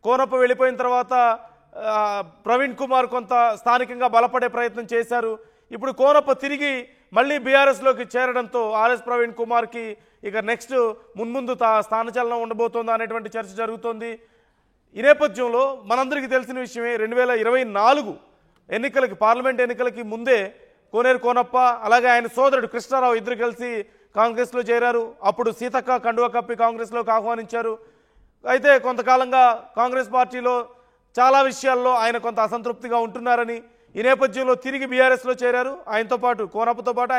కోనప్ప వెళ్ళిపోయిన తర్వాత ప్రవీణ్ కుమార్ కొంత స్థానికంగా బలపడే ప్రయత్నం చేశారు. ఇప్పుడు కోనప్ప తిరిగి మళ్ళీ బీఆర్ఎస్లోకి చేరడంతో ఆర్ఎస్ ప్రవీణ్ కుమార్కి ఇక నెక్స్ట్ మున్ముందు స్థానచలనం ఉండబోతోందా అనేటువంటి చర్చ జరుగుతోంది. ఈ నేపథ్యంలో మనందరికీ తెలిసిన విషయమే 2024 ఎన్నికలకి, పార్లమెంట్ ఎన్నికలకి ముందే కోనేరు కోనప్ప అలాగే ఆయన సోదరుడు కృష్ణారావు ఇద్దరు కలిసి కాంగ్రెస్లో చేరారు. అప్పుడు సీతక్క కండువా కప్పి కాంగ్రెస్లోకి ఆహ్వానించారు. అయితే కొంతకాలంగా కాంగ్రెస్ పార్టీలో చాలా విషయాల్లో ఆయన కొంత అసంతృప్తిగా ఉంటున్నారని ఈ నేపథ్యంలో తిరిగి బీఆర్ఎస్లో చేరారు. ఆయనతో పాటు కోనప్పతో పాటు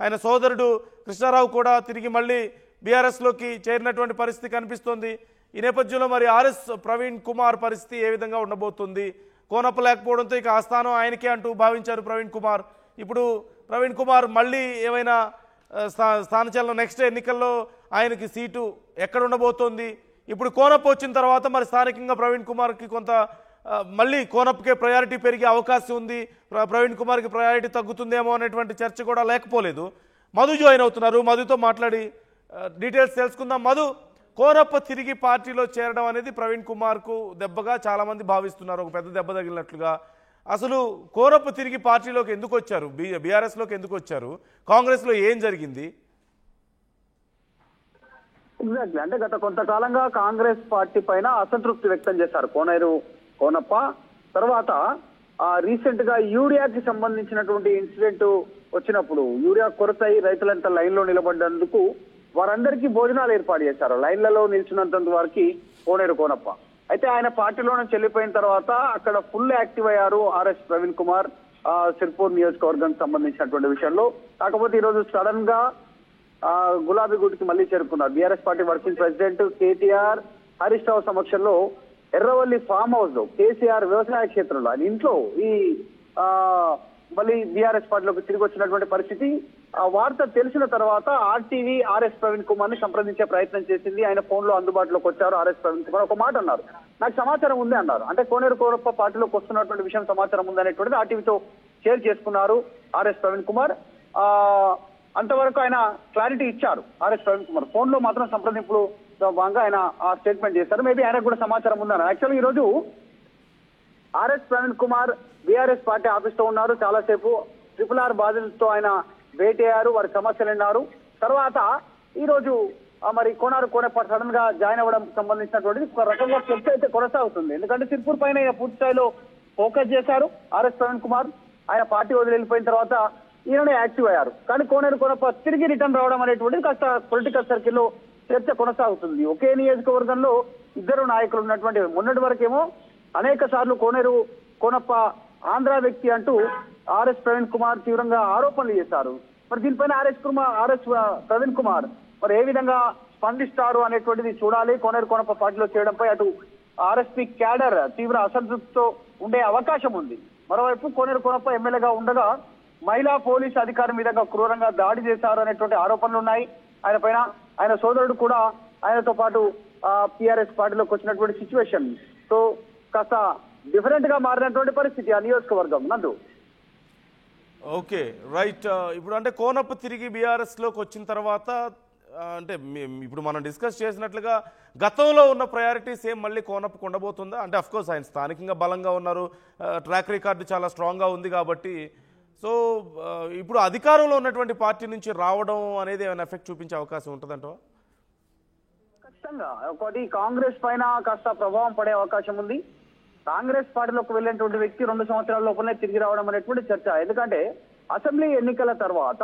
ఆయన సోదరుడు కృష్ణారావు కూడా తిరిగి మళ్ళీ బీఆర్ఎస్లోకి చేరినటువంటి పరిస్థితి కనిపిస్తోంది. ఈ నేపథ్యంలో మరి ఆర్ఎస్ ప్రవీణ్ కుమార్ పరిస్థితి ఏ విధంగా ఉండబోతుంది? కోనప్ప లేకపోవడంతో ఇక ఆ స్థానం ఆయనకే అంటూ భావించారు ప్రవీణ్ కుమార్. ఇప్పుడు ప్రవీణ్ కుమార్ మళ్ళీ ఏమైనా స్థానచలనం నెక్స్ట్ ఎన్నికల్లో ఆయనకి సీటు ఎక్కడ ఉండబోతోంది? ఇప్పుడు కోనప్ప వచ్చిన తర్వాత మరి స్థానికంగా ప్రవీణ్ కుమార్కి కొంత మళ్ళీ కోనప్పకే ప్రయారిటీ పెరిగే అవకాశం ఉంది, ప్రవీణ్ కుమార్కి ప్రయారిటీ తగ్గుతుందేమో అనేటువంటి చర్చ కూడా లేకపోలేదు. మధు జాయిన్ అవుతున్నారు, మధుతో మాట్లాడి డీటెయిల్స్ తెలుసుకుందాం. మధు, కోనప్ప తిరిగి పార్టీలో చేరడం అనేది ప్రవీణ్ కుమార్కు దెబ్బగా చాలామంది భావిస్తున్నారు, ఒక పెద్ద దెబ్బ తగిలినట్లుగా. అసలు కోనప్ప తిరిగి పార్టీలోకి ఎందుకు వచ్చారు, బీఆర్ఎస్లోకి ఎందుకు వచ్చారు, కాంగ్రెస్లో ఏం జరిగింది? ఎగ్జాక్ట్లీ, అంటే గత కొంతకాలంగా కాంగ్రెస్ పార్టీ పైన అసంతృప్తి వ్యక్తం చేశారు కోనప్ప. తర్వాత రీసెంట్ గా యూరియాకి సంబంధించినటువంటి ఇన్సిడెంట్ వచ్చినప్పుడు యూరియా కొరత రైతులంతా లైన్ లో నిలబడ్డందుకు వారందరికీ భోజనాలు ఏర్పాటు చేశారు. లైన్లలో నిల్చున్నంత వరకు కోనప్ప. అయితే ఆయన పార్టీలో నుంచి వెళ్ళిపోయిన తర్వాత అక్కడ ఫుల్ యాక్టివ్ అయ్యారు ఆర్ఎస్ ప్రవీణ్ కుమార్ సిర్పూర్ నియోజకవర్గానికి సంబంధించినటువంటి విషయంలో. కాకపోతే ఈరోజు సడన్ గా గులాబీగూడికి మళ్ళీ చేరుకున్నారు. BRS party working president KTR Harish Rao సమక్షంలో ఎర్రవల్లి ఫామ్ హౌస్ లో కేసీఆర్ వ్యవసాయ క్షేత్రంలో ఆయన ఇంట్లో ఈ మళ్ళీ బీఆర్ఎస్ పార్టీలోకి తిరిగి వచ్చినటువంటి పరిస్థితి. ఆ వార్త తెలిసిన తర్వాత ఆర్టీవీ ఆర్ఎస్ ప్రవీణ్ కుమార్ ని సంప్రదించే ప్రయత్నం చేసింది. ఆయన ఫోన్ లో అందుబాటులోకి వచ్చారు ఆర్ఎస్ ప్రవీణ్ కుమార్. ఒక మాట అన్నారు, నాకు సమాచారం ఉంది అన్నారు. అంటే కోనేరు కోనప్ప పార్టీలోకి వస్తున్నటువంటి విషయం సమాచారం ఉంది అనేటువంటిది ఆర్టీవీతో షేర్ చేసుకున్నారు ఆర్ఎస్ ప్రవీణ్ కుమార్. అంతవరకు ఆయన క్లారిటీ ఇచ్చారు ఆర్ఎస్ ప్రవీణ్ కుమార్. ఫోన్ లో మాత్రం సంప్రదింపులు భాగంగా ఆయన ఆ స్టేట్మెంట్ చేశారు. మేబీ ఆయనకు కూడా సమాచారం ఉందన్నారు. యాక్చువల్గా ఈ రోజు RS Praveen Kumar BRS party office లో ఉన్నారు. చాలాసేపు RRR బాధితులతో ఆయన భేటీ అయ్యారు, వారి సమస్యలు విన్నారు. తర్వాత ఈ రోజు మరి కోనప్ప సడన్ గా జాయిన్ అవ్వడం సంబంధించినటువంటి ఒక రకంగా చర్చ అయితే కొనసాగుతుంది. ఎందుకంటే సిర్పూర్ పైన పూర్తి స్థాయిలో ఫోకస్ చేశారు ఆర్ఎస్ ప్రవీణ్ కుమార్. ఆయన పార్టీ వదిలి వెళ్ళిపోయిన తర్వాత ఈయననే యాక్టివ్ అయ్యారు. కానీ కోనప్ప తిరిగి రిటర్న్ రావడం అనేటువంటిది కాస్త పొలిటికల్ సర్కిల్లో చర్చ కొనసాగుతుంది. ఒకే నియోజకవర్గంలో ఇద్దరు నాయకులు ఉన్నటువంటి మొన్నటి వరకేమో అనేక సార్లు కోనప్ప ఆంధ్ర వ్యక్తి అంటూ ఆర్ఎస్ ప్రవీణ్ కుమార్ తీవ్రంగా ఆరోపణలు చేశారు. మరి దీనిపైన ఆర్ఎస్ ప్రవీణ్ కుమార్ మరి ఏ విధంగా స్పందిస్తారు అనేటువంటిది చూడాలి. కోనప్ప పార్టీలో చేయడంపై అటు ఆర్ఎస్పీ క్యాడర్ తీవ్ర అసంతృప్తితో ఉండే అవకాశం ఉంది. మరోవైపు కోనప్ప ఎమ్మెల్యేగా ఉండగా మహిళా పోలీసు అధికారి మీద క్రూరంగా దాడి చేశారు అనేటువంటి ఆరోపణలు ఉన్నాయి ఆయన పైన. ఆయన సోదరుడు కూడా ఆయనతో పాటు టిఆర్ఎస్ పార్టీలోకి వచ్చినటువంటి సిచ్యువేషన్ సో కాస్త డిఫరెంట్ గా మారినటువంటి పరిస్థితి ఆ నియోజకవర్గం నందు. Okay, right. ఇప్పుడు అంటే కోనప్ప తిరిగి బీఆర్ఎస్లోకి వచ్చిన తర్వాత అంటే ఇప్పుడు మనం డిస్కస్ చేసినట్లుగా గతంలో ఉన్న ప్రయారిటీస్ ఏం మళ్ళీ కోనప్పకు ఉండబోతుందా? అంటే అఫ్కోర్స్ ఆయన స్థానికంగా బలంగా ఉన్నారు, ట్రాక్ రికార్డు చాలా స్ట్రాంగ్గా ఉంది కాబట్టి. సో ఇప్పుడు అధికారంలో ఉన్నటువంటి పార్టీ నుంచి రావడం అనేది ఏమైనా ఎఫెక్ట్ చూపించే అవకాశం ఉంటుందంటవా? ఖచ్చితంగా ఒకటి కాంగ్రెస్ పైన కాస్త ప్రభావం పడే అవకాశం ఉంది. కాంగ్రెస్ పార్టీలోకి వెళ్ళినటువంటి వ్యక్తి 2 సంవత్సరాల లోపలనే తిరిగి రావడం అనేటువంటి చర్చ. ఎందుకంటే అసెంబ్లీ ఎన్నికల తర్వాత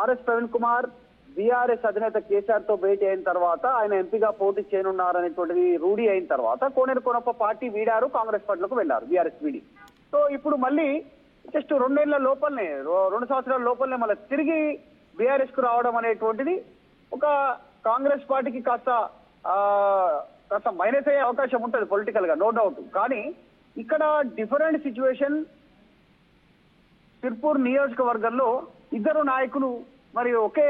ఆర్ఎస్ ప్రవీణ్ కుమార్ బీఆర్ఎస్ అధినేత కేసీఆర్ తో భేటీ అయిన తర్వాత ఆయన ఎంపీగా పోటీ చేయనున్నారనేటువంటిది రూఢీ అయిన తర్వాత కోనప్ప పార్టీ వీడారు, కాంగ్రెస్ పార్టీలోకి వెళ్లారు బీఆర్ఎస్ వీడి. సో ఇప్పుడు మళ్ళీ జస్ట్ 2 సంవత్సరాల లోపలనే మళ్ళీ తిరిగి బీఆర్ఎస్ కు రావడం అనేటువంటిది ఒక కాంగ్రెస్ పార్టీకి కాస్త మైనస్ అయ్యే అవకాశం ఉంటుంది పొలిటికల్ గా, నో డౌట్. కానీ ఇక్కడ డిఫరెంట్ సిచ్యువేషన్. సిర్పూర్ నియోజకవర్గంలో ఇద్దరు నాయకులు మరి ఒకే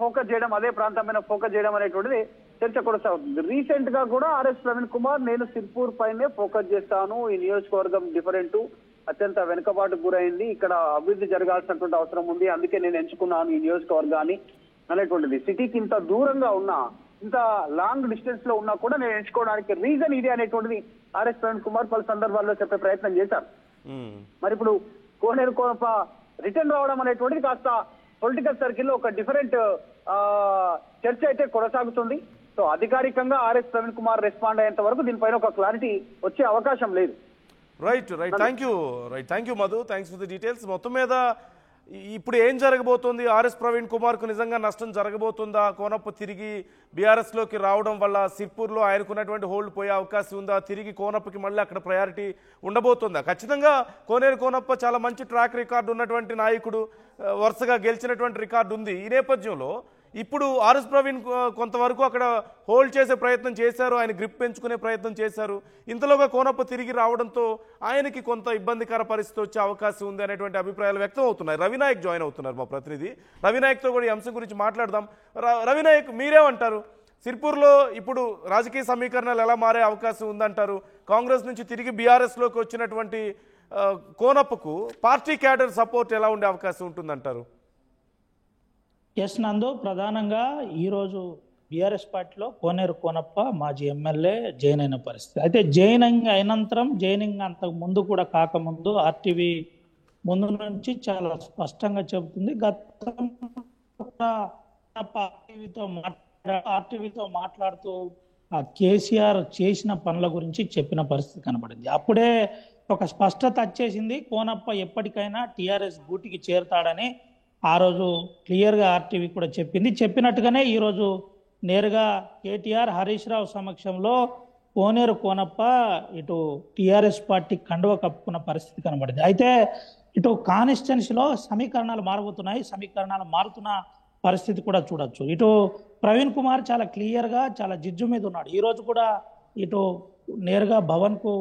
ఫోకస్ చేయడం, అదే ప్రాంతం పైన ఫోకస్ చేయడం అనేటువంటిది చర్చ కొనసాగుతుంది. రీసెంట్ గా కూడా ఆర్ఎస్ ప్రవీణ్ కుమార్ నేను సిర్పూర్ పైనే ఫోకస్ చేస్తాను, ఈ నియోజకవర్గం డిఫరెంట్, అత్యంత వెనుకబాటుకు గురైంది, ఇక్కడ అభివృద్ధి జరగాల్సినటువంటి అవసరం ఉంది, అందుకే నేను ఎంచుకున్నాను ఈ నియోజకవర్గాన్ని అనేటువంటిది. సిటీకి ఇంత దూరంగా ఉన్న ఇంత లాంగ్ డిస్టెన్స్ లో ఉన్నా కూడా నేను ఎంచుకోవడానికి రీజన్ ఇది అనేటువంటిది ఆర్ఎస్ ప్రవీణ్ కుమార్ పలు సందర్భాల్లో చెప్పే ప్రయత్నం చేశారు. మరి ఇప్పుడు కోనేరు కోనప్ప రిటర్న్ రావడం అనేటువంటిది కాస్త పొలిటికల్ సర్కిల్లో ఒక డిఫరెంట్ చర్చ అయితే కొనసాగుతుంది. సో అధికారికంగా ఆర్ఎస్ ప్రవీణ్ కుమార్ రెస్పాండ్ అయ్యేంత వరకు దీనిపైన ఒక క్లారిటీ వచ్చే అవకాశం లేదు. Right thank you Madhu, thanks for the details. మొత్తం మీద ఇప్పుడు ఏం జరగబోతోంది? ఆర్ఎస్ ప్రవీణ్ కుమార్కు నిజంగా నష్టం జరగబోతుందా? కోనప్ప తిరిగి బీఆర్ఎస్లోకి రావడం వల్ల సిర్పూర్లో ఆయనకున్నటువంటి హోల్డ్ పోయే అవకాశం ఉందా? తిరిగి కోనప్పకి మళ్ళీ అక్కడ ప్రయారిటీ ఉండబోతుందా? ఖచ్చితంగా కోనేరు కోనప్ప చాలా మంచి ట్రాక్ రికార్డు ఉన్నటువంటి నాయకుడు, వరుసగా గెలిచినటువంటి రికార్డు ఉంది. ఈ నేపథ్యంలో ఇప్పుడు ఆర్ఎస్ ప్రవీణ్ కొంతవరకు అక్కడ హోల్డ్ చేసే ప్రయత్నం చేశారు, ఆయన గ్రిప్ పెంచుకునే ప్రయత్నం చేశారు. ఇంతలోగా కోనప్ప తిరిగి రావడంతో ఆయనకి కొంత ఇబ్బందికర పరిస్థితి వచ్చే అవకాశం ఉంది అనేటువంటి అభిప్రాయాలు వ్యక్తం అవుతున్నాయి. రవినాయక్ జాయిన్ అవుతున్నారు, మా ప్రతినిధి. రవినాయక్తో కూడా ఈ అంశం గురించి మాట్లాడదాం. రవినాయక్, మీరేమంటారు? సిర్పూర్లో ఇప్పుడు రాజకీయ సమీకరణాలు ఎలా మారే అవకాశం ఉందంటారు? కాంగ్రెస్ నుంచి తిరిగి బీఆర్ఎస్లోకి వచ్చినటువంటి కోనప్పకు పార్టీ క్యాడర్ సపోర్ట్ ఎలా ఉండే అవకాశం ఉంటుందంటారు? ఎస్ నందు, ప్రధానంగా ఈరోజు బీఆర్ఎస్ పార్టీలో కోనేరు కోనప్ప మాజీ ఎమ్మెల్యే జాయిన్ అయిన పరిస్థితి. అయితే జాయినింగ్ అయినంతరం, జాయినింగ్ అంతకు ముందు కూడా కాకముందు ఆర్టీవీ ముందు నుంచి చాలా స్పష్టంగా చెబుతుంది. ఆర్టీవీతో మాట్లాడుతూ ఆ కేసీఆర్ చేసిన పనుల గురించి చెప్పిన పరిస్థితి కనబడింది. అప్పుడే ఒక స్పష్టత వచ్చేసింది, కోనప్ప ఎప్పటికైనా టీఆర్ఎస్ గూటికి చేరుతాడని ఆ రోజు క్లియర్గా ఆర్టీవీ కూడా చెప్పింది. చెప్పినట్టుగానే ఈరోజు నేరుగా కేటీఆర్, హరీష్ రావు సమక్షంలో కోనేరు కోనప్ప ఇటు టీఆర్ఎస్ పార్టీ కండువ కప్పుకున్న పరిస్థితి కనబడింది. అయితే ఇటు కాన్స్టిట్యున్సీలో సమీకరణాలు మారబోతున్నాయి, సమీకరణాలు మారుతున్న పరిస్థితి కూడా చూడొచ్చు. ఇటు ప్రవీణ్ కుమార్ చాలా క్లియర్గా, చాలా జిజ్జు మీద ఉన్నాడు. ఈరోజు కూడా ఇటు నేరుగా భవన్కు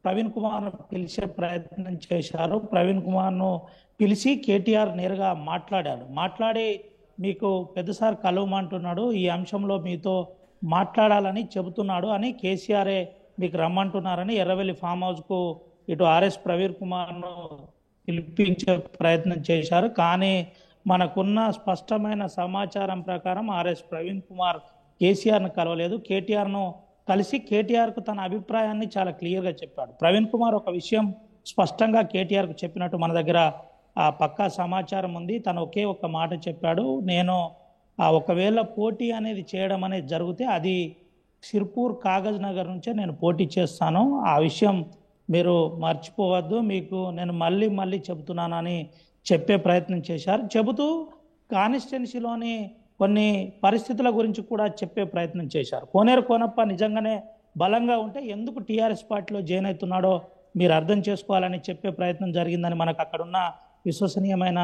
ప్రవీణ్ కుమార్ను పిలిచే ప్రయత్నం చేశారు. ప్రవీణ్ కుమార్ను పిలిచి కేటీఆర్ నేరుగా మాట్లాడి మీకు పెద్దసారి కలవమంటున్నాడు, ఈ అంశంలో మీతో మాట్లాడాలని చెబుతున్నాడు అని కేసీఆరే మీకు రమ్మంటున్నారని ఎర్రవెల్లి ఫామ్ హౌస్కు ఇటు ఆర్ఎస్ ప్రవీణ్ కుమార్ను పిలిపించే ప్రయత్నం చేశారు. కానీ మనకున్న స్పష్టమైన సమాచారం ప్రకారం ఆర్ఎస్ ప్రవీణ్ కుమార్ కేసీఆర్ను కలవలేదు. కేటీఆర్ను కలిసి కేటీఆర్కు తన అభిప్రాయాన్ని చాలా క్లియర్గా చెప్పాడు. ప్రవీణ్ కుమార్ ఒక విషయం స్పష్టంగా కేటీఆర్కు చెప్పినట్టు మన దగ్గర పక్కా సమాచారం ఉంది. తను ఒకే ఒక మాట చెప్పాడు, నేను ఒకవేళ పోటీ అనేది చేయడం అనేది జరిగితే అది సిర్పూర్ కాగజ్ నగర్ నుంచే నేను పోటీ చేస్తాను, ఆ విషయం మీరు మర్చిపోవద్దు, మీకు నేను మళ్ళీ చెబుతున్నానని చెప్పే ప్రయత్నం చేశారు. చెబుతూ కాన్స్టిట్యున్సీలోని కొన్ని పరిస్థితుల గురించి కూడా చెప్పే ప్రయత్నం చేశారు. కోనేరు కోనప్ప నిజంగానే బలంగా ఉంటే ఎందుకు టీఆర్ఎస్ పార్టీలో జాయిన్ అవుతున్నాడో మీరు అర్థం చేసుకోవాలని చెప్పే ప్రయత్నం జరిగిందని మనకు అక్కడున్న విశ్వసనీయమైన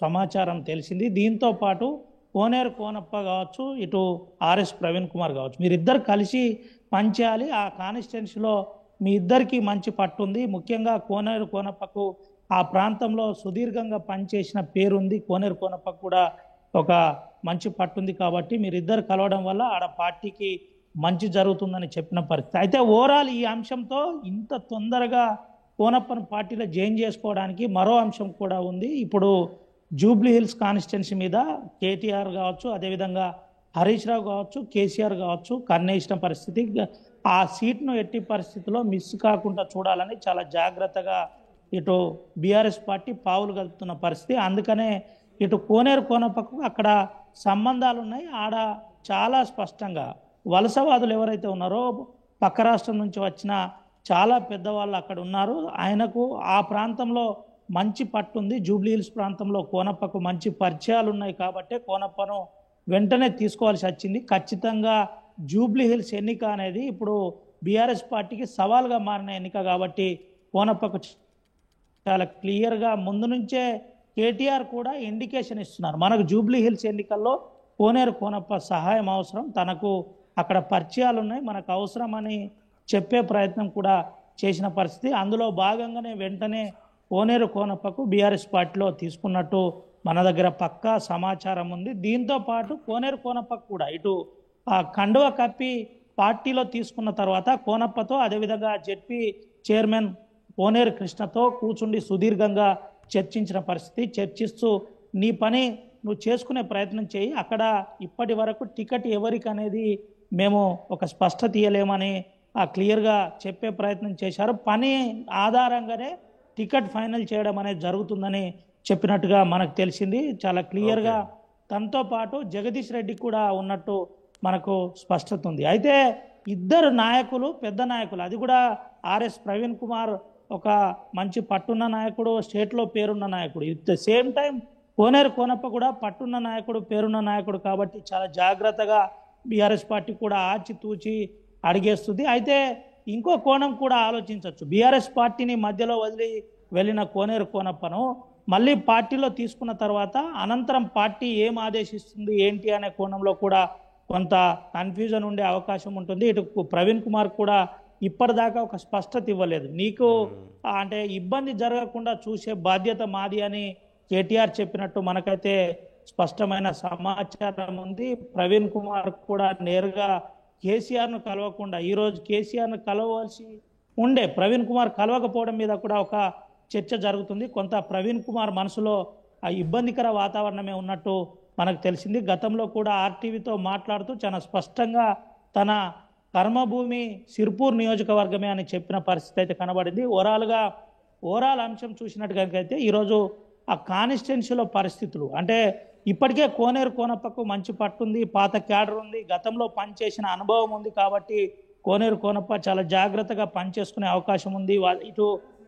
సమాచారం తెలిసింది. దీంతో పాటు కోనేరు కోనప్ప కావచ్చు, ఇటు ఆర్ఎస్ ప్రవీణ్ కుమార్ కావచ్చు, మీరిద్దరు కలిసి పనిచేయాలి, ఆ కాన్స్టిట్యున్సీలో మీ ఇద్దరికి మంచి పట్టుంది. ముఖ్యంగా కోనేరు కోనప్పకు ఆ ప్రాంతంలో సుదీర్ఘంగా పనిచేసిన పేరుంది, కోనేరు కోనప్పకు కూడా ఒక మంచి పట్టుంది. కాబట్టి మీరిద్దరు కలవడం వల్ల ఆడ పార్టీకి మంచి జరుగుతుందని చెప్పిన పరిస్థితి. అయితే ఓవరాల్ ఈ అంశంతో ఇంత తొందరగా కోనప్పను పార్టీలో జాయిన్ చేసుకోవడానికి మరో అంశం కూడా ఉంది. ఇప్పుడు జూబ్లీ హిల్స్ కాన్స్టిట్యున్సీ మీద కేటీఆర్ కావచ్చు, అదేవిధంగా హరీష్ రావు కావచ్చు, కేసీఆర్ కావచ్చు కన్నేసిన పరిస్థితి. ఆ సీట్ను ఎట్టి పరిస్థితిలో మిస్ కాకుండా చూడాలని చాలా జాగ్రత్తగా ఇటు బీఆర్ఎస్ పార్టీ పావులు కలుపుతున్న పరిస్థితి. అందుకనే ఇటు కోనేరు కోనప్పకు అక్కడ సంబంధాలు ఉన్నాయి. ఆడ చాలా స్పష్టంగా వలసవాదులు ఎవరైతే ఉన్నారో, పక్క రాష్ట్రం నుంచి వచ్చిన చాలా పెద్దవాళ్ళు అక్కడ ఉన్నారు. ఆయనకు ఆ ప్రాంతంలో మంచి పట్టుంది. జూబ్లీ హిల్స్ ప్రాంతంలో కోనప్పకు మంచి పరిచయాలు ఉన్నాయి కాబట్టి కోనప్పను వెంటనే తీసుకోవాల్సి వచ్చింది. ఖచ్చితంగా జూబ్లీ హిల్స్ ఎన్నిక అనేది ఇప్పుడు బీఆర్ఎస్ పార్టీకి సవాల్గా మారిన ఎన్నిక కాబట్టి కోనప్పకు చాలా క్లియర్గా ముందు నుంచే కేటీఆర్ కూడా ఇండికేషన్ ఇస్తున్నారు, మనకు జూబ్లీ హిల్స్ ఎన్నికల్లో కోనేరు కోనప్ప సహాయం అవసరం, తనకు అక్కడ పరిచయాలు ఉన్నాయి, మనకు అవసరం అని చెప్పే ప్రయత్నం కూడా చేసిన పరిస్థితి. అందులో భాగంగానే వెంటనే కోనేరు కోనప్పకు బీఆర్ఎస్ పార్టీలో తీసుకున్నట్టు మన దగ్గర పక్కా సమాచారం ఉంది. దీంతో పాటు కోనేరు కోనప్పకు కూడా ఇటు కండువ కప్పి పార్టీలో తీసుకున్న తర్వాత కోనప్పతో, అదేవిధంగా జెడ్పీ చైర్మన్ కోనేరు కృష్ణతో కూర్చుండి సుదీర్ఘంగా చర్చించిన పరిస్థితి. చర్చిస్తూ నీ పని నువ్వు చేసుకునే ప్రయత్నం చేయి, అక్కడ ఇప్పటి వరకు టికెట్ ఎవరికి అనేది మేము ఒక స్పష్టత ఇయ్యలేమని క్లియర్గా చెప్పే ప్రయత్నం చేశారు. పని ఆధారంగానే టికెట్ ఫైనల్ చేయడం అనేది జరుగుతుందని చెప్పినట్టుగా మనకు తెలిసింది. చాలా క్లియర్గా తనతో పాటు జగదీష్ రెడ్డి కూడా ఉన్నట్టు మనకు స్పష్టత ఉంది. అయితే ఇద్దరు నాయకులు, పెద్ద నాయకులు, అది కూడా ఆర్ఎస్ ప్రవీణ్ కుమార్ ఒక మంచి పట్టున్న నాయకుడు, స్టేట్లో పేరున్న నాయకుడు. ఎట్ ద సేమ్ టైం కోనేరు కోనప్ప కూడా పట్టున్న నాయకుడు, పేరున్న నాయకుడు. కాబట్టి చాలా జాగ్రత్తగా బీఆర్ఎస్ పార్టీ కూడా ఆచితూచి అడిగేస్తుంది. అయితే ఇంకో కోణం కూడా ఆలోచించవచ్చు. బీఆర్ఎస్ పార్టీని మధ్యలో వదిలి వెళ్ళిన కోనేరు కోనప్పను మళ్ళీ పార్టీలో తీసుకున్న తర్వాత అనంతరం పార్టీ ఏం ఆదేశిస్తుంది ఏంటి అనే కోణంలో కూడా కొంత కన్ఫ్యూజన్ ఉండే అవకాశం ఉంటుంది. ఇటు ప్రవీణ్ కుమార్ కూడా ఇప్పటిదాకా ఒక స్పష్టత ఇవ్వలేదు. నీకు అంటే ఇబ్బంది జరగకుండా చూసే బాధ్యత మాది అని కేటీఆర్ చెప్పినట్టు మనకైతే స్పష్టమైన సమాచారం ఉంది. ప్రవీణ్ కుమార్ కూడా నేరుగా కేసీఆర్ను కలవకుండా, ఈరోజు కేసీఆర్ను కలవవలసి ఉండే ప్రవీణ్ కుమార్ కలవకపోవడం మీద కూడా ఒక చర్చ జరుగుతుంది. కొంత ప్రవీణ్ కుమార్ మనసులో ఆ ఇబ్బందికర వాతావరణమే ఉన్నట్టు మనకు తెలిసింది. గతంలో కూడా ఆర్టీవీతో మాట్లాడుతూ చాలా స్పష్టంగా తన కర్మభూమి సిర్పూర్ నియోజకవర్గమే అని చెప్పిన పరిస్థితి అయితే కనబడింది. ఓవరాల్ అంశం చూసినట్టుగానైతే ఈరోజు ఆ కాన్స్టిట్యున్సీలో పరిస్థితులు అంటే ఇప్పటికే కోనేరు కోనప్పకు మంచి పట్టుంది, పాత క్యాడర్ ఉంది, గతంలో పనిచేసిన అనుభవం ఉంది. కాబట్టి కోనేరు కోనప్ప చాలా జాగ్రత్తగా పనిచేసుకునే అవకాశం ఉంది. ఇటు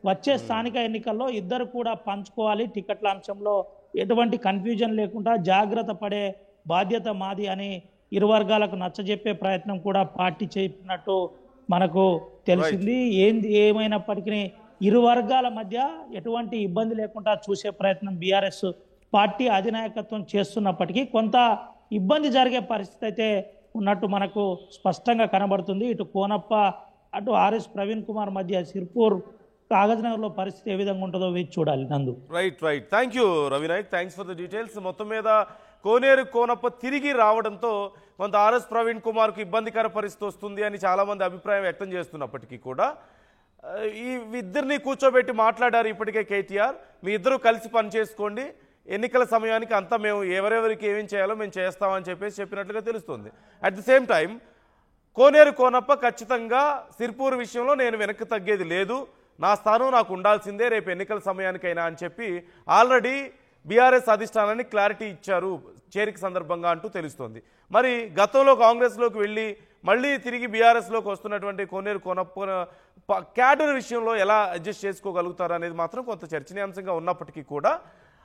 వచ్చే స్థానిక ఎన్నికల్లో ఇద్దరు కూడా పంచుకోవాలి. టికెట్ల అంశంలో ఎటువంటి కన్ఫ్యూజన్ లేకుండా జాగ్రత్త పడే బాధ్యత మాది అని ఇరు వర్గాలకు నచ్చజెప్పే ప్రయత్నం కూడా పార్టీ చేసినట్టు మనకు తెలిసింది. ఏమైనప్పటికీ ఇరు వర్గాల మధ్య ఎటువంటి ఇబ్బంది లేకుండా చూసే ప్రయత్నం బీఆర్ఎస్ పార్టీ అధినాయకత్వం చేస్తున్నప్పటికీ కొంత ఇబ్బంది జరిగే పరిస్థితి అయితే ఉన్నట్టు మనకు స్పష్టంగా కనబడుతుంది. ఇటు కోనప్ప అటు ఆర్ఎస్ ప్రవీణ్ కుమార్ మధ్య సిర్పూర్ కాగజ్నగర్లో పరిస్థితి ఏ విధంగా ఉంటుందో వేచి చూడాలి. నందు right. Thank you Ravinayak, thanks for the details. మొత్తం మీద కోనేరు కోనప్ప తిరిగి రావడంతో కొంత ఆర్ఎస్ ప్రవీణ్ కుమార్కు ఇబ్బందికర పరిస్థితి వస్తుంది అని చాలామంది అభిప్రాయం వ్యక్తం చేస్తున్నప్పటికీ కూడా ఈ ఇద్దరిని కూర్చోబెట్టి మాట్లాడారు ఇప్పటికే కేటీఆర్. మీ ఇద్దరు కలిసి పనిచేసుకోండి, ఎన్నికల సమయానికి అంతా మేము ఎవరెవరికి ఏమేం చేయాలో మేము చేస్తామని చెప్పినట్లుగా తెలుస్తుంది. అట్ ది సేమ్ టైం కోనేరు కోనప్ప ఖచ్చితంగా సిర్పూర్ విషయంలో నేను వెనక్కి తగ్గేది లేదు, నా స్థానం నాకు ఉండాల్సిందే రేపు ఎన్నికల సమయానికైనా అని చెప్పి ఆల్రెడీ బీఆర్ఎస్ అధిష్టానాన్ని క్లారిటీ ఇచ్చారు చేరిక సందర్భంగా అంటూ తెలుస్తోంది. మరి గతంలో కాంగ్రెస్లోకి వెళ్ళి మళ్ళీ తిరిగి బీఆర్ఎస్లోకి వస్తున్నటువంటి కోనేరు కోనప్ప క్యాడర్ విషయంలో ఎలా అడ్జస్ట్ చేసుకోగలుగుతారు అనేది మాత్రం కొంత చర్చనీయాంశంగా ఉన్నప్పటికీ కూడా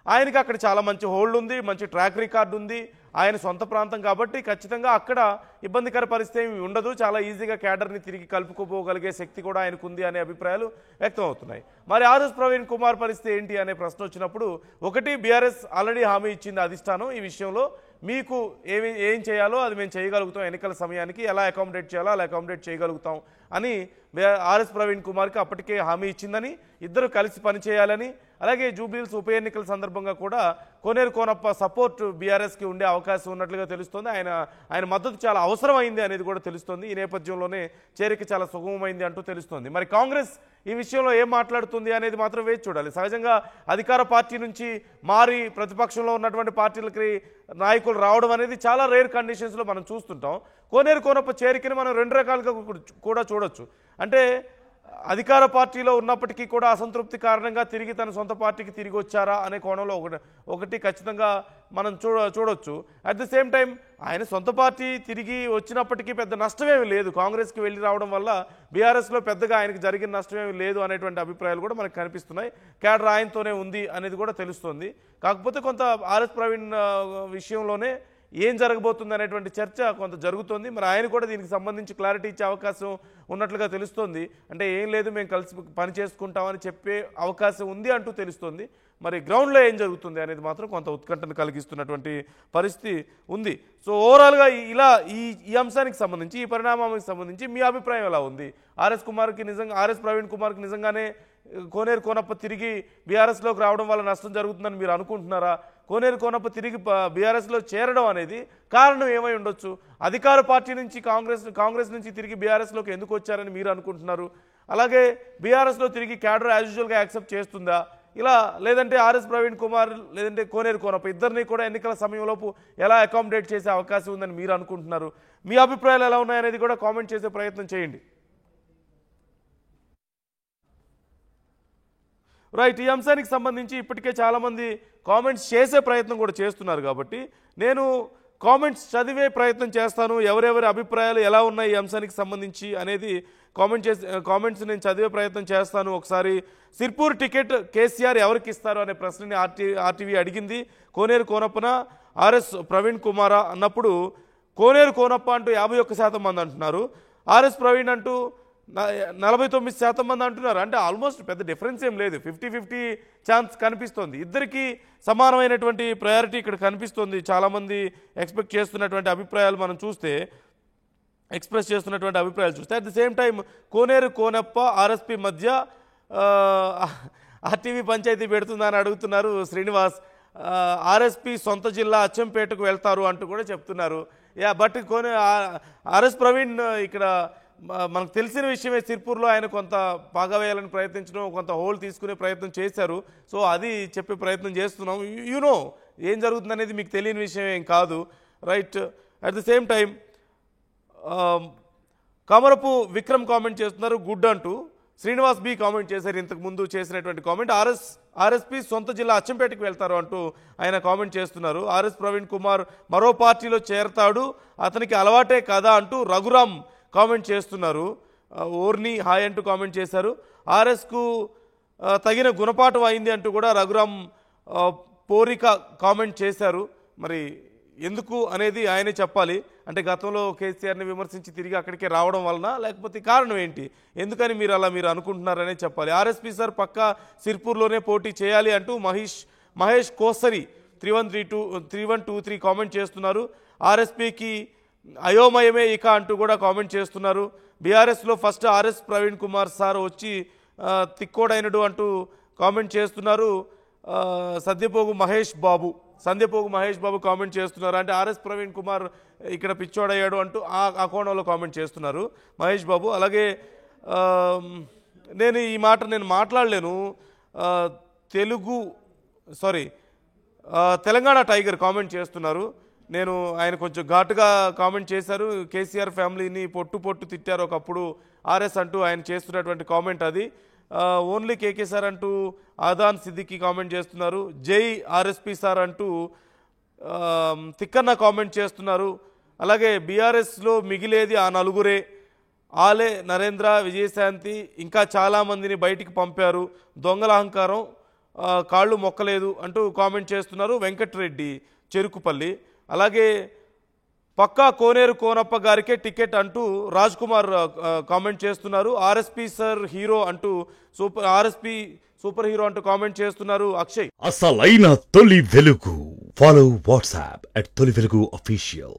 ఆయనకి అక్కడ చాలా మంచి హోల్డ్ ఉంది, మంచి ట్రాక్ రికార్డు ఉంది, ఆయన సొంత ప్రాంతం కాబట్టి ఖచ్చితంగా అక్కడ ఇబ్బందికర పరిస్థితి ఏమి ఉండదు, చాలా ఈజీగా క్యాడర్ని తిరిగి కలుపుకోగలిగే శక్తి కూడా ఆయనకు ఉంది అనే అభిప్రాయాలు వ్యక్తం అవుతున్నాయి. మరి ఆర్ఎస్ ప్రవీణ్ కుమార్ పరిస్థితి ఏంటి అనే ప్రశ్న వచ్చినప్పుడు ఒకటి, బీఆర్ఎస్ ఆల్రెడీ హామీ ఇచ్చింది అధిష్టానం ఈ విషయంలో మీకు ఏం చేయాలో అది మేము చేయగలుగుతాం, ఎన్నికల సమయానికి ఎలా అకామిడేట్ చేయాలో అలా అకామిడేట్ చేయగలుగుతాం అని ఆర్ఎస్ ప్రవీణ్ కుమార్కి అప్పటికే హామీ ఇచ్చిందని, ఇద్దరు కలిసి పనిచేయాలని, అలాగే జూబ్లీహిల్స్ ఉప ఎన్నికల సందర్భంగా కూడా కోనేరు కోనప్ప సపోర్ట్ బీఆర్ఎస్కి ఉండే అవకాశం ఉన్నట్లుగా తెలుస్తోంది. ఆయన మద్దతు చాలా అవసరమైంది అనేది కూడా తెలుస్తోంది. ఈ నేపథ్యంలోనే చేరిక చాలా సుగమమైంది అంటూ తెలుస్తోంది. మరి కాంగ్రెస్ ఈ విషయంలో ఏం మాట్లాడుతుంది అనేది మాత్రం వేచి చూడాలి. సహజంగా అధికార పార్టీ నుంచి మారి ప్రతిపక్షంలో ఉన్నటువంటి పార్టీలకి నాయకులు రావడం అనేది చాలా రేర్ కండిషన్స్లో మనం చూస్తుంటాం. కోనేరు కోనప్ప చేరికని మనం రెండు రకాలుగా కూడా చూడొచ్చు. అంటే అధికార పార్టీలో ఉన్నప్పటికీ కూడా అసంతృప్తి కారణంగా తిరిగి తన సొంత పార్టీకి తిరిగి వచ్చారా అనే కోణంలో ఒకటి ఖచ్చితంగా మనం చూడొచ్చు. అట్ ది సేమ్ టైం ఆయన సొంత పార్టీ తిరిగి వచ్చినప్పటికీ పెద్ద నష్టమేమి లేదు, కాంగ్రెస్కి వెళ్ళి రావడం వల్ల బీఆర్ఎస్లో పెద్దగా ఆయనకి జరిగిన నష్టమేమి లేదు అనేటువంటి అభిప్రాయాలు కూడా మనకు కనిపిస్తున్నాయి. క్యాడర్ ఆయనతోనే ఉంది అనేది కూడా తెలుస్తుంది. కాకపోతే కొంత ఆర్ఎస్ ప్రవీణ్ విషయంలోనే ఏం జరగబోతుంది అనేటువంటి చర్చ కొంత జరుగుతోంది. మరి ఆయన కూడా దీనికి సంబంధించి క్లారిటీ ఇచ్చే అవకాశం ఉన్నట్లుగా తెలుస్తోంది. అంటే ఏం లేదు మేము కలిసి పని చేసుకుంటామని చెప్పే అవకాశం ఉంది అంటూ తెలుస్తోంది. మరి గ్రౌండ్లో ఏం జరుగుతుంది అనేది మాత్రం కొంత ఉత్కంఠను కలిగిస్తున్నటువంటి పరిస్థితి ఉంది. సో ఓవరాల్గా ఈ అంశానికి సంబంధించి, ఈ పరిణామానికి సంబంధించి మీ అభిప్రాయం ఎలా ఉంది? ఆర్ఎస్ ప్రవీణ్ కుమార్కి నిజంగానే కోనేరు కోనప్ప తిరిగి బీఆర్ఎస్లోకి రావడం వల్ల నష్టం జరుగుతుందని మీరు అనుకుంటున్నారా? కోనేరు కోనప్ప తిరిగి బీఆర్ఎస్లో చేరడం అనేది కారణం ఏమై ఉండొచ్చు? అధికార పార్టీ నుంచి కాంగ్రెస్ నుంచి తిరిగి బీఆర్ఎస్లోకి ఎందుకు వచ్చారని మీరు అనుకుంటున్నారు? అలాగే బీఆర్ఎస్లో తిరిగి క్యాడర్ యాజ్ యూజువల్గా యాక్సెప్ట్ చేస్తుందా? ఇలా లేదంటే ఆర్ఎస్ ప్రవీణ్ కుమార్ లేదంటే కోనేరు కోనప్ప ఇద్దరిని కూడా ఎన్నికల సమయంలోపు ఎలా అకామిడేట్ చేసే అవకాశం ఉందని మీరు అనుకుంటున్నారు? మీ అభిప్రాయాలు ఎలా ఉన్నాయనేది కూడా కామెంట్ చేసే ప్రయత్నం చేయండి. రైట్, ఈ అంశానికి సంబంధించి ఇప్పటికే చాలామంది కామెంట్స్ చేసే ప్రయత్నం కూడా చేస్తున్నారు కాబట్టి నేను కామెంట్స్ చదివే ప్రయత్నం చేస్తాను. ఎవరెవరి అభిప్రాయాలు ఎలా ఉన్నాయి ఈ అంశానికి సంబంధించి అనేది కామెంట్స్ నేను చదివే ప్రయత్నం చేస్తాను. ఒకసారి సిర్పూర్ టికెట్ కేసీఆర్ ఎవరికి ఇస్తారు అనే ప్రశ్నని ఆర్టీవీ అడిగింది. కోనేరు కోనప్పన ఆర్ఎస్ ప్రవీణ్ కుమార్ అన్నప్పుడు కోనేరు కోనప్ప అంటూ 51% మంది అంటున్నారు, ఆర్ఎస్ ప్రవీణ్ అంటూ 49% మంది అంటున్నారు. అంటే ఆల్మోస్ట్ పెద్ద డిఫరెన్స్ ఏం లేదు, 50-50 ఛాన్స్ కనిపిస్తోంది. ఇద్దరికి సమానమైనటువంటి ప్రయారిటీ ఇక్కడ కనిపిస్తుంది. చాలామంది ఎక్స్ప్రెస్ చేస్తున్నటువంటి అభిప్రాయాలు చూస్తే at the same time Koneru Konappa RSP మధ్య ఆర్టీవీ పంచాయతీ పెడుతుందని అడుగుతున్నారు శ్రీనివాస్. ఆర్ఎస్పీ సొంత జిల్లా అచ్చంపేటకు వెళ్తారు అంటూ కూడా చెప్తున్నారు. బట్ ఆర్ఎస్ ప్రవీణ్ ఇక్కడ మనకు తెలిసిన విషయమే, సిర్పూర్లో ఆయన కొంత పాగా వేయాలని ప్రయత్నించడం, కొంత హోల్ తీసుకునే ప్రయత్నం చేశారు. సో అది చెప్పే ప్రయత్నం చేస్తున్నాం. యూనో ఏం జరుగుతుంది అనేది మీకు తెలియని విషయం ఏం కాదు. Right, at the same time కమరపు విక్రమ్ కామెంట్ చేస్తున్నారు గుడ్ అంటూ. శ్రీనివాస్ బి కామెంట్ చేశారు ఇంతకు ముందు చేసినటువంటి కామెంట్, ఆర్ఎస్పీ సొంత జిల్లా అచ్చంపేటకు వెళ్తారు అంటూ ఆయన కామెంట్ చేస్తున్నారు. ఆర్ఎస్ ప్రవీణ్ కుమార్ మరో పార్టీలో చేరతాడు, అతనికి అలవాటే కదా అంటూ రఘురామ్ కామెంట్ చేస్తున్నారు. ఓర్ని హాయ్ అంటూ కామెంట్ చేశారు. ఆర్ఎస్కు తగిన గుణపాఠం అయింది అంటూ కూడా రఘురామ్ పోరిక కామెంట్ చేశారు. మరి ఎందుకు అనేది ఆయనే చెప్పాలి. అంటే గతంలో కేసీఆర్ని విమర్శించి తిరిగి అక్కడికే రావడం వలన, లేకపోతే కారణం ఏంటి, ఎందుకని మీరు అనుకుంటున్నారనే చెప్పాలి. ఆర్ఎస్పీ సార్ పక్కా సిర్పూర్లోనే పోటీ చేయాలి అంటూ మహేష్ కోసరి 3123 కామెంట్ చేస్తున్నారు. ఆర్ఎస్పీకి అయోమయమే ఇక అంటూ కూడా కామెంట్ చేస్తున్నారు. బీఆర్ఎస్లో first RS Praveen Kumar sir వచ్చి తిక్కోడైనడు అంటూ కామెంట్ చేస్తున్నారు. సంధ్యపోగు మహేష్ బాబు కామెంట్ చేస్తున్నారు. అంటే ఆర్ఎస్ ప్రవీణ్ కుమార్ ఇక్కడ పిచ్చోడయ్యాడు అంటూ ఆ కోణంలో కామెంట్ చేస్తున్నారు మహేష్ బాబు. అలాగే ఈ మాట నేను మాట్లాడలేను, తెలంగాణ టైగర్ కామెంట్ చేస్తున్నారు. ఆయన కొంచెం ఘాటుగా కామెంట్ చేశారు. కేసీఆర్ ఫ్యామిలీని పొట్టు తిట్టారు ఒకప్పుడు ఆర్ఎస్ అంటూ ఆయన చేస్తున్నటువంటి కామెంట్ అది. ఓన్లీ కేకే సార్ అంటూ ఆదాన్ సిద్దికి కామెంట్ చేస్తున్నారు. జై ఆర్ఎస్పీ సార్ అంటూ తిక్కన్న కామెంట్ చేస్తున్నారు. అలాగే బీఆర్ఎస్లో మిగిలేది ఆ నలుగురే, ఆలే నరేంద్ర, విజయశాంతి, ఇంకా చాలామందిని బయటికి పంపారు, దొంగల అహంకారం, కాళ్ళు మొక్కలేదు అంటూ కామెంట్ చేస్తున్నారు వెంకట్రెడ్డి చెరుకుపల్లి. అలాగే పక్కా కోనేరు కోనప్ప గారికే టికెట్ అంటూ రాజ్ కుమార్ కామెంట్ చేస్తున్నారు. ఆర్ఎస్పీ సార్ హీరో అంటూ ఆర్ఎస్పీ సూపర్ హీరో అంటూ కామెంట్ చేస్తున్నారు అక్షయ్. అసలైన తొలి వెలుగు. ఫాలో వాట్సాప్ @తొలి వెలుగు అఫీషియల్.